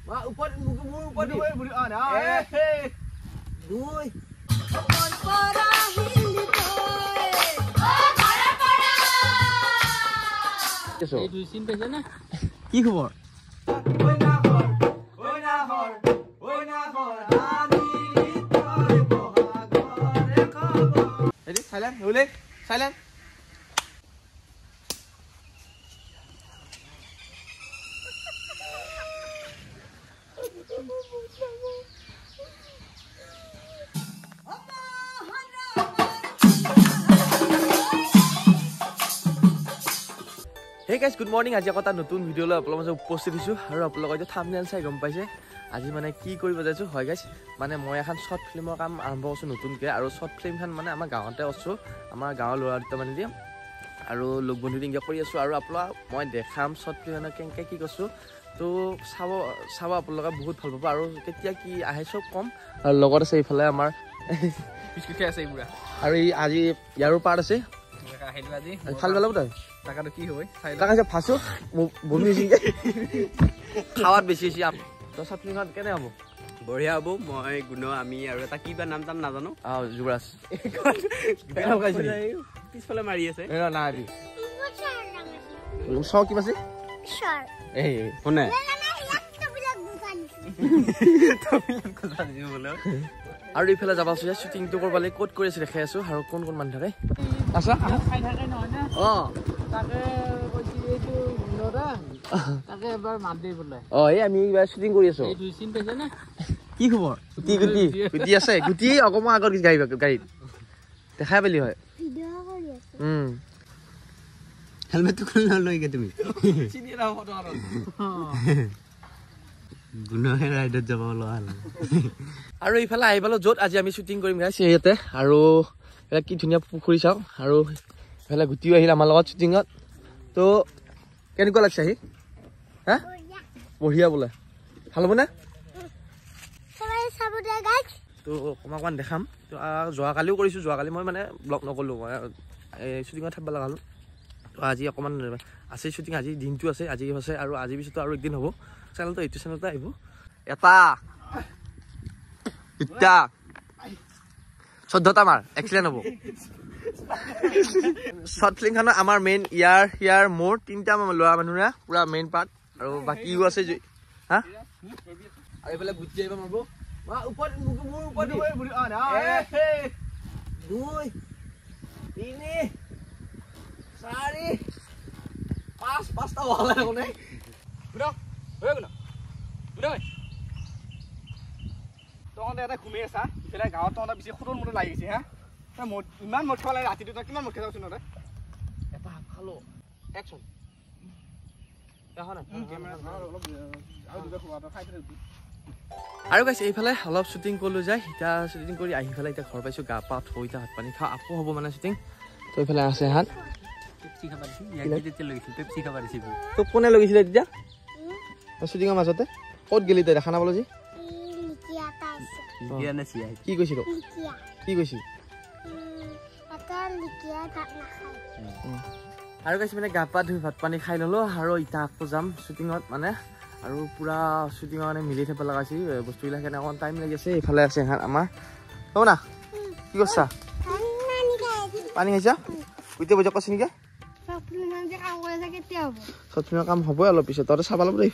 Upar di Dui. কি খবর? Silent, Hule, silent. Hey guys, good morning. আজি কথা নতুন ভিডিও লৈ আপোনালোকৰ মাজত উপস্থিত হৈছো আৰু আপোনালোকে থাম্বনেইল চাই গম পাইছে আজি মানে কি কৰিব যাইছো হয় গাইস মানে মই এখন শৰ্ট ফিল্মৰ কাম আৰম্ভ কৰিছো নতুনকে আৰু শৰ্ট ফিল্মখন মানে আমাৰ গাঁৱতে আছো আমাৰ গাঁৱৰ ল'ৰা দুটা মানে দিম আৰু লগ বন্ধু দিনকে কৰি আছো আৰু আপোনালোক মই দেখাম শৰ্ট ফিল্মখনৰ কেনেকৈ কি কৰিছো তো চাব আপোনালোকে বহুত ভাল পাব আৰু কেতিয়া কি আহে সব কম আৰু লগত আছে ইফালে আমাৰ বিস্কুট আছে পুৰা আৰু আজি ইয়াৰো পাৰ্ট আছে আহিলো আজি ভাল গলাব তই টাকাটো কি হয় টাকা যে ফাসো বমি হইছে খাওয়াত বেশি হইছে তো সাতলিঙত কেনে হবো বঢ়িয়া হবো মই গুণ আমি আৰু এটা কিবা নাম তাম নাজানো যুবৰাজ বেলা গাইছে পিছফালে মাৰি আছে না দি সব কি আছে সৰ এই কোনে আৰু ইফালে যাব আছে শুটিং তো কৰবালে কোড কৰি আছে দেখাই আছো আৰু কোন কোন মান থাকে আছা খাই থাকে নহয় না তাকে কইছি এইটো নৰা তাকে এবাৰ মাত দেই বলে এই আমি এবাৰ শুটিং কৰি আছো এই দুই সিন পাইছে না কি খবৰ গুটি আছে গুটি অকমা আগৰ গাড়ীত দেখাই পেলি হয় ভিডিও কৰি আছে হেলমেট খুলি লৈ গে তুমি চিনি না ফটো আৰু গুণহে ৰাইডত যাব লগাল আৰু ইফালে আহিবালো য'ত আজি আমি শুটিং কৰিম গাইছ ইয়াতে আৰু এটা কি ধুনীয়া পুখুৰী চাওঁ আৰু ইফালে গুটিও আহিল আমাৰ লগত শুটিঙত তো কেনেকুৱা লাগছে আহি হা বঢ়িয়া বোলে ভাল হ'ব না তো অকণমান দেখাম তো যোৱাকালিও কৰিছোঁ যোৱাকালি মই মানে ব্লগ নকৰিলোঁ মই শ্বুটিঙত থাকিব লগা হ'ল তো আজি অকণমান আছে শ্বুটিং আজি দিনটো আছে আজি হৈছে আৰু আজি পিছতো আৰু একদিন হ'ব চেনেলটো এইটো চেনেলতে আহিব এটা দুটা 14টা মাৰ এক্সিলেণ্ট হ'ব শৰ্ট ফিল্মখনৰ আমাৰ মেইন ইয়াৰ মোৰ তিনিটা ল'ৰা মানুহৰে পুৰা মেইন পাৰ্ট আৰু বাকীও আছে হা আৰু এইফালে গুটি আহিব মাৰিব ওপৰত মোৰ ওপৰত দুই তিনি চাৰি পাঁচটা ওলালে কোনে বুঢ়া হৈ গ'ল বুঢ়া তহঁতে এটা ঘুমি আছা ইফালে গাঁৱত তহঁতে বেছি সৰুৰ মতে লাগিছে হা ইমান মদ খাব লাগে ৰাতিটো তই কিমান মদ খাই যাওঁচোন তহঁতে এটা খালো একচোন আৰু গাইছে এইফালে অলপ শ্বুটিং কৰিলোঁ যায় এতিয়া শ্বুটিং কৰি আহি পেলাই এতিয়া ঘৰ পাইছোঁ গা পা থৈ এতিয়া ভাত পানী খাওঁ আকৌ হ'ব মানে শ্বুটিং তো এইফালে আছে হাত তোক কোনে লগাইছিলে তেতিয়া শ্বুটিঙৰ মাজতে ক'ত গেলি তই দেখা নাপালো যি কি কৈছিল কি কৈছিল আৰু কৈছে মানে গা পা ধুই ভাত পানী খাই ললো আৰু এতিয়া আকৌ যাম শ্বুটিঙত মানে আৰু পুৰা শ্বুটিঙত মানে মিলি থাকিব লগাইছে বস্তুবিলাক সেইকাৰণে অকণ টাইম লাগি আছে এইফালে আছে আমাৰ হ'ব না কি কৰিছা পানী খাইছা এতিয়া বজা কৈছে নেকি শৰ্ট ফিল্মৰ কাম হ'বই অলপ পিছত তহঁতে চাব লাগিব দেই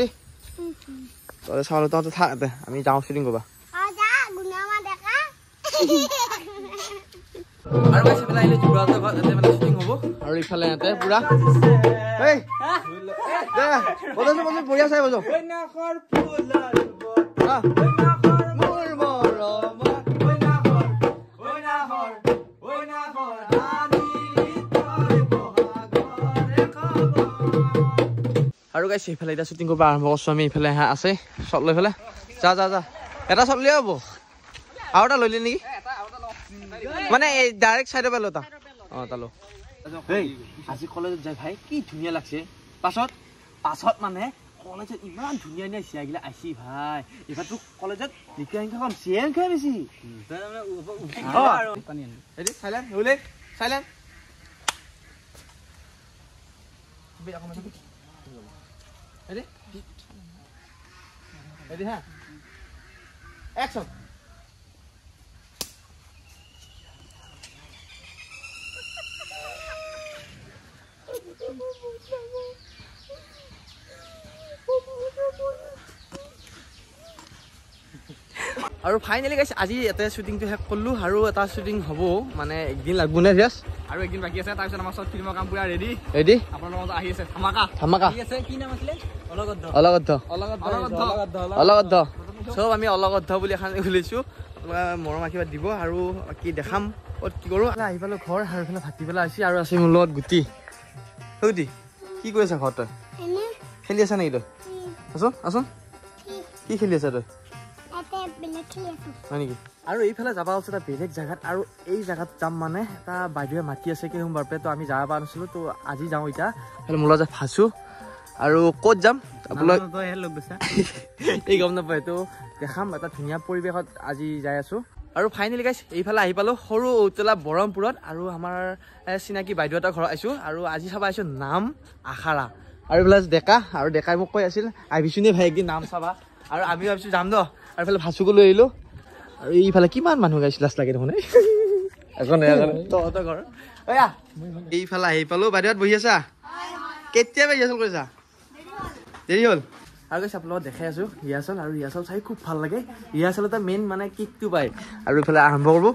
দেই তহঁতে চাব তহঁতে থাক ইয়াতে আমি যাওঁ শ্বুটিং কৰিবা আৰু গাইছ ইফালে আহিলে যুবৰাজৰ ঘৰত ইয়াতে মানে শ্বুটিং হ'ব আৰু ইফালে ইয়াতে পুৰা এই বজাইছো বঢ়িয়া চাই বজাও আৰু গাইছ ইফালে এতিয়া শ্বুটিং কৰিব আৰম্ভ কৰিছোঁ আমি ইফালে আছে শ্বট লৈ পেলাই যা এটা শ্বট লৈ হ'ব আৰু এটা লৈ নেকি মানে এই ডাইৰেক্ট চাইডৰ পৰা লতা তালো আজি কলেজত যাই ভাই কি ধুনীয়া লাগছে পাছত মানে কলেজত ইমান ধুনীয়া চিয়াগিলা আইছি ভাই এইবাৰতো কলেজত লিখা সংখ্যাখন চিয়া সংখ্যা বেছি চাইলেণ্ট হুলে চাইলেণ্ট ৰেডি হা একচন আৰু ফাইনেলি গাইছ আজি এটা শ্বুটিংটো শেষ কৰিলোঁ আৰু এটা শ্বুটিং হ'ব মানে একদিন লাগব নে ৰিয়াজ আৰু একদিন বাকী আছে তাৰপিছত আমাৰ চব ফিল্মৰ কাম পুৰা ৰেডি ৰেডি আপোনাৰ লগত আহি আছে ধামাকা ধামাকা কি নাম আছিলে অলগদ্ধ চব আমি অলগদ্ধ বুলি এখন খুলিছোঁ আপোনালোকে মৰম আশীৰ্বাদ দিব আৰু কি দেখাম ক'ত কি কৰোঁ আহি পালোঁ ঘৰ আৰু এইফালে ভাতি পেলাই আহিছে আৰু আছে মোৰ লগত গুটি গুটি কি কৰি আছা ঘৰত তই খেলি আছা নেকি তই আছোন আছোন কি খেলি আছা তই হয় নেকি আৰু এইফালে যাব আছে এটা বেলেগ জেগাত আৰু এই জেগাত যাম মানে এটা বাইদেৱে মাতি আছে কি সোমবাৰে তো আমি যাব পৰা নাছিলোঁ তো আজি যাওঁ এতিয়া মোৰ লগত ফাঁচো আৰু ক'ত যাম আপোনালোক এই গম নাপায় তো দেখাম এটা ধুনীয়া পৰিৱেশত আজি যাই আছোঁ আৰু ফাইনেলি গাইছ এইফালে আহি পালোঁ সৰু ঔটেলা বৰহমপুৰত আৰু আমাৰ চিনাকি বাইদেউ এটা ঘৰত আহিছোঁ আৰু আজি চাব আহিছোঁ নাম আখাৰা আৰু এইফালে ডেকা আৰু ডেকাই মোক কৈ আছিল আহিবিচোন ভাই একদিন নাম চাবা আৰু আমি ভাবিছোঁ যাম ন আৰু এইফালে ভাচুকো লৈ আহিলোঁ আৰু এইফালে কিমান মানুহ গাইছিল লাজ লাগে দেখোন তহঁতৰ ঘৰ এইফালে আহি পালোঁ বাইদেউত বহি আছা কেতিয়া ৰিহাৰ্চেল কৰিছা দেৰি হ'ল আৰু কৈছে আপোনালোকক দেখাই আছোঁ ৰিহাৰ্চেল আৰু ৰিহাৰ্চেল চাই খুব ভাল লাগে ৰিহাৰ্চেলতে মেইন মানে কিকটো পায় আৰু এইফালে আৰম্ভ কৰিব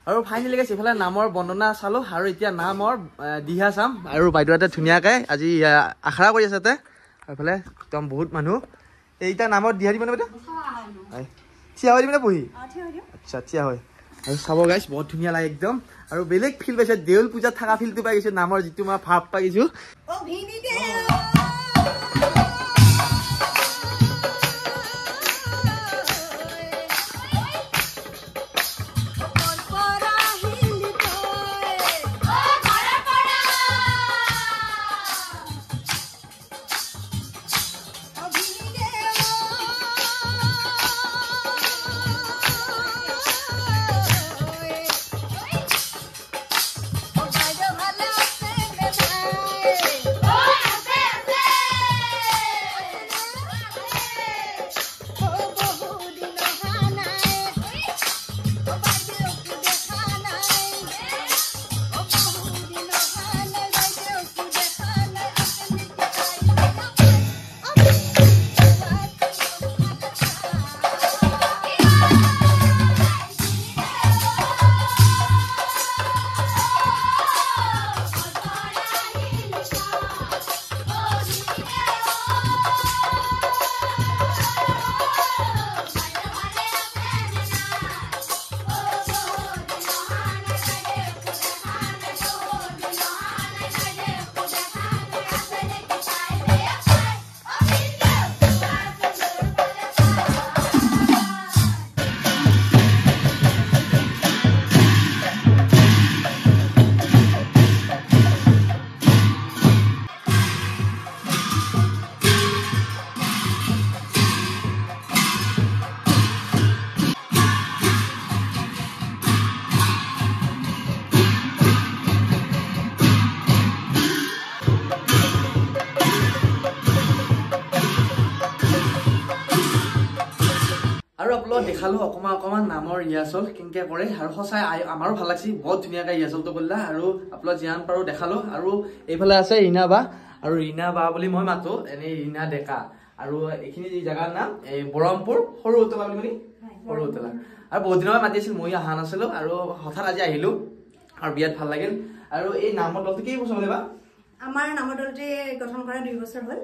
আৰু ফাইনেলি গাইছ এইফালে নামৰ বৰ্ণনা চালোঁ আৰু এতিয়া নামৰ দিহা চাম আৰু বাইদেউহঁতে ধুনীয়াকৈ আজি আখৰা কৰি আছে তাতে আৰু এইফালে একদম বহুত মানুহ এইটা নামত দিহা দিব নে বাইদেউ থিয়া হৈ দিবি নে বহি আচ্ছা থিয়া হয় আৰু চাব গাইছ বহুত ধুনীয়া লাগে একদম আৰু বেলেগ ফিল পাইছে দেউল পূজাত থকা ফিলটো পাই গৈছোঁ নামৰ যিটো মই ভাৱ পাই গৈছোঁ আৰু আপোনালোকক দেখালোঁ অকণমান নামৰ ৰিহাৰ্চেল কেনেকৈ কৰে আৰু সঁচাই আমাৰো ভাল লাগছে বহুত ধুনীয়াকৈ ৰিহাৰ্চেলটো কৰিলা আৰু আপোনালোক যিমান পাৰোঁ দেখালোঁ আৰু এইফালে আছে ৰীণা বা আৰু ৰীণা বা বুলি মই মাতোঁ এনেই ৰীণা ডেকা আৰু এইখিনি জেগাৰ নাম এই বৰহমপুৰ সৰু ঔটেলা বুলি মানি সৰু ঔটেলা আৰু বহুত দিনৰ পৰা মাতি আছিল মই অহা নাছিলোঁ আৰু হঠাৎ আজি আহিলোঁ আৰু বিৰাট ভাল লাগিল আৰু এই নামৰ দলটো কি বছৰ হ'লে বা আমাৰ নামৰ দলটি গঠন কৰা 2 বছৰ হ'ল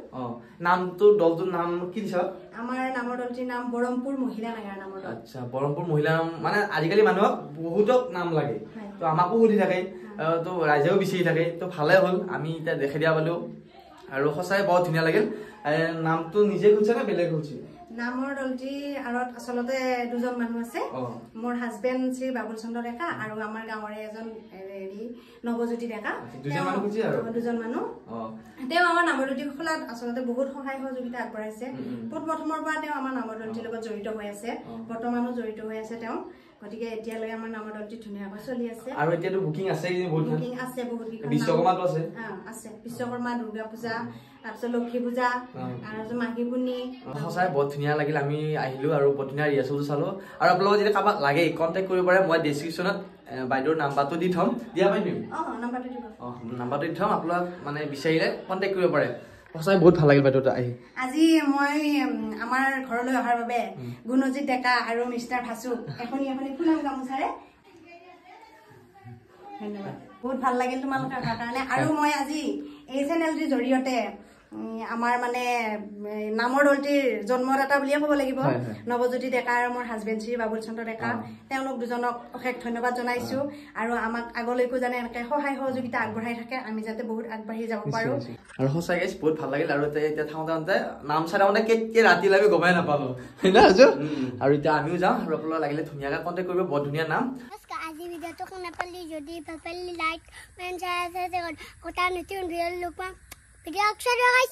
নামটো দলটোৰ নাম কি দিছ আমাৰ নামৰ দলটিৰ নাম বৰমপুৰ মহিলা নাগাৰা নামৰ দল আচ্ছা বৰমপুৰ মহিলা মানে আজিকালি মানুহক বহুতক নাম লাগে তো আমাকো সুধি থাকে তো ৰাইজেও বিচাৰি থাকে তো ভালে হ'ল আমি এতিয়া দেখি দিয়া পালো আৰু সঁচাই বহুত ধুনীয়া লাগিল নামটো নিজে খুলিছে নে বেলেগ খুলিছে নামৰ দলটি আৰত আসলতে দুজন মানুহ আছে মোৰ হাজবেণ্ড শ্ৰী বাবুল চন্দ্ৰ ডেকা আৰু আমাৰ গাঁৱৰে এজন নৱজ্যোতি ডেকা দুজন মানুহ তেওঁ আমাৰ নামৰ দলটি খোলাত আসলতে বহুত সহায় সহযোগিতা আগবঢ়াইছে প্ৰথমৰ পৰা তেওঁ আমাৰ নামৰ দলটিৰ লগত জড়িত হৈ আছে বৰ্তমানো জড়িত হৈ আছে তেওঁ গতিকে এতিয়ালৈ আমাৰ নামৰ দলটি ধুনীয়াকৈ চলি আছে আৰু এতিয়াতো বুকিং আছে বহুত বুকিং আছে বহুত বিশ্বকৰ্মাটো আছে আছে বিশ্বকৰ্মা দুৰ্গা পূজা তাৰপিছত লক্ষ্মী পূজা আৰু মাঘী পুনি সঁচাই বহুত ধুনীয়া লাগিল আমি আহিলো আৰু বহুত ধুনীয়া ৰিহাৰ্চেল চালো আৰু আপোনালোকক যদি কাৰোবাক লাগে কণ্টেক্ট কৰিব পাৰে মই ডেছক্ৰিপশ্যনত বাইদেউৰ নাম্বাৰটো দি থ'ম দিয়া পাৰিম নাম্বাৰটো দি থ'ম আপোনালোক মানে বিচাৰিলে কণ্টেক্ট কৰিব পাৰে সঁচাই বহুত ভাল লাগিল বাইদেউ আহি আজি মই আমাৰ ঘৰলৈ অহাৰ বাবে গুণজিত ডেকা আৰু মিষ্টাৰ ভাসু এখনি ফুলাম গামোচাৰে ধন্যবাদ বহুত ভাল লাগিল তোমালোকৰ অহাৰ কাৰণে আৰু মই আজি এই চেনেলটিৰ জৰিয়তে আমাৰ মানে নামৰ দলটিৰ জন্মদাতা বুলিয়ে ক'ব লাগিব নৱজ্যোতি ডেকা আৰু মোৰ হাজবেণ্ড শ্ৰী বাবুল চন্দ্ৰ ডেকা তেওঁলোক দুজনক অশেষ ধন্যবাদ জনাইছো আৰু আমাক আগলৈকো জানে এনেকৈ সহায় সহযোগিতা আগবঢ়াই থাকে আমি যাতে বহুত আগবাঢ়ি যাব পাৰো আৰু সঁচাই গাইছ বহুত ভাল লাগিল আৰু এতিয়া থাকোঁতে নাম চাই মানে কেতিয়া ৰাতি লাগে গমাই নাপালো আৰু এতিয়া আমিও যাওঁ আৰু আপোনালোক লাগিলে ধুনীয়াকৈ কণ্টেক্ট কৰিব বহুত ধুনীয়া নাম আজি ভিডিঅ'টো নাপালি যদি পাপালি লাইক এণ্ড শ্বেয়াৰ কথা নতুন ভিডিঅ' লগ পাম ভিডিঅ' অক্ষৰ গাইছ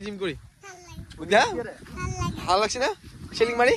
জিম কৰি ভাল লাগছে না চেলিং মাৰি